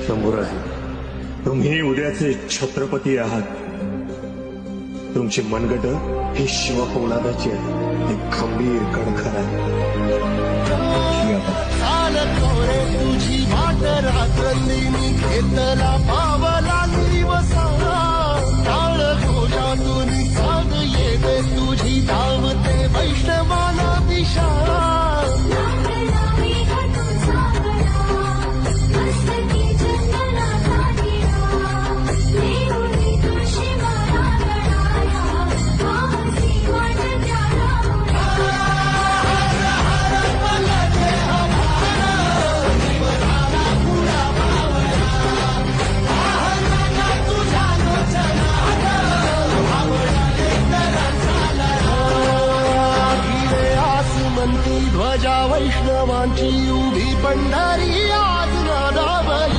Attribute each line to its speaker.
Speaker 1: शंभूराजे, तुम्ही उद्याचे छत्रपती आहात. तुमची मनगट ही शिवपौलादाची आहे, ती खंबीर कणखर आहे.
Speaker 2: तुझी वाट रात्रंदिनी घेतला